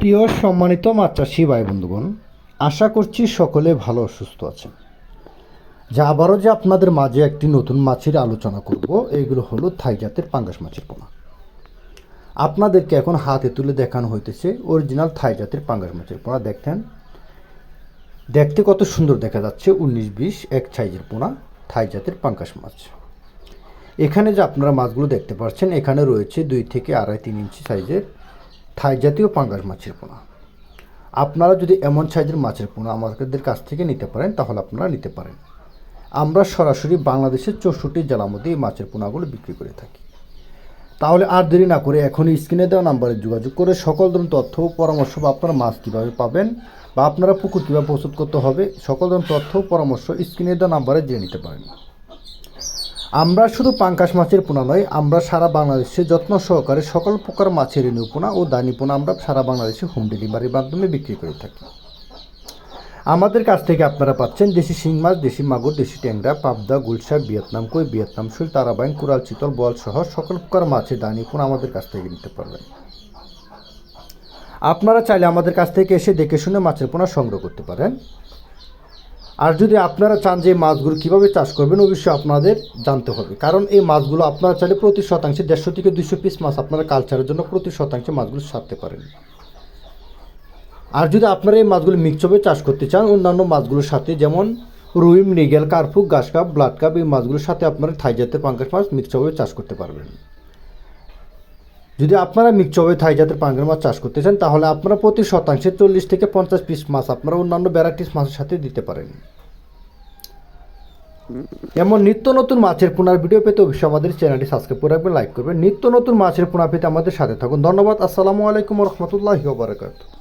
প্রিয় সম্মানিত মাছ চাষি ভাই বন্ধুগণ, আশা করছি সকলে ভালো ও সুস্থ আছেন। যা আবারও যে আপনাদের মাঝে একটি নতুন মাছের আলোচনা করব, এইগুলো হলো থাই জাতের পাঙ্গাস মাছের পোনা। আপনাদেরকে এখন হাতে তুলে দেখানো হইতেছে অরিজিনাল থাই জাতের পাঙ্গাস মাছের পোনা। দেখতে কত সুন্দর দেখা যাচ্ছে, 19-20 এক সাইজের পোনা থাই জাতের পাঙ্গাস মাছ। এখানে যে আপনারা মাছগুলো দেখতে পাচ্ছেন, এখানে রয়েছে 2 থেকে 2.5-3 ইঞ্চি সাইজের থাই জাতীয় পাঙ্গাস মাছের পোনা। আপনারা যদি এমন সাইজের মাছের পোনা আমাদের কাছ থেকে নিতে পারেন তাহলে আপনারা নিতে পারেন। আমরা সরাসরি বাংলাদেশের 64 জেলার মধ্যে এই মাছের পোনাগুলো বিক্রি করে থাকি। তাহলে আর দেরি না করে এখনই স্ক্রিনে দেওয়া নাম্বারে যোগাযোগ করে সকল ধরনের তথ্য ও পরামর্শ বা আপনারা মাছ কীভাবে পাবেন বা আপনারা পুকুর কীভাবে প্রস্তুত করতে হবে, সকল ধরনের তথ্য ও পরামর্শ স্ক্রিনে দেওয়া নাম্বারে জেনে নিতে পারেন। আমরা শুধু পাঙ্গাস মাছের পোনা নয়, আমরা সারা বাংলাদেশে যত্ন সহকারে সকল প্রকার মাছের রেণু পোনা ও দানি পোনা আমরা সারা বাংলাদেশে হোম ডেলিভারির মাধ্যমে বিক্রি করে থাকি। আমাদের কাছ থেকে আপনারা পাচ্ছেন দেশি শিং মাছ, দেশি মাগুর, দেশি ট্যাংরা, পাবদা, গুলশা, ভিয়েতনাম কই, ভিয়েতনাম শৈল, তারাবাইন, কোরাল, চিতল, বোয়াল সহ সকল প্রকার মাছের দানি পোনা আমাদের কাছ থেকে নিতে পারবেন। আপনারা চাইলে আমাদের কাছ থেকে এসে দেখে শুনে মাছের পোনা সংগ্রহ করতে পারেন। আর যদি আপনারা চান যে মাছগুলো কীভাবে চাষ করবেন, অবশ্যই আপনাদের জানতে হবে, কারণ এই মাছগুলো আপনারা চাইলে প্রতি শতাংশে 150 থেকে 200 পিস মাছ আপনারা কালচারের জন্য প্রতি শতাংশে মাছগুলো ছাড়তে পারেন। আর যদি আপনারা এই মাছগুলো মিক্সভাবে চাষ করতে চান অন্যান্য মাছগুলোর সাথে, যেমন রুই, মৃগেল, কার্পুক, ঘাস কাপ, ব্লাড কাপ, এই মাছগুলোর সাথে আপনারা থাই জাতের পাঙ্গাস মাছ মিক্সভাবে চাষ করতে পারবেন। যদি আপনারা মিক্সভাবে থাই জাতের পাঙ্গাস মাছ চাষ করতে চান তাহলে আপনারা প্রতি শতাংশে 40 থেকে 50 পিস মাছ আপনারা অন্যান্য ভ্যারাইটিস মাছের সাথে দিতে পারেন। এমন নিত্য নতুন মাছের পোনার ভিডিও পেতে অবশ্যই আমাদের চ্যানেলটি সাবস্ক্রাইব করে রাখবেন, লাইক করবেন। নিত্য নতুন মাছের পোনা পেতে আমাদের সাথে থাকুন। ধন্যবাদ। আসসালামু আলাইকুম ওয়া রাহমাতুল্লাহি ওয়া বারাকাতুহু।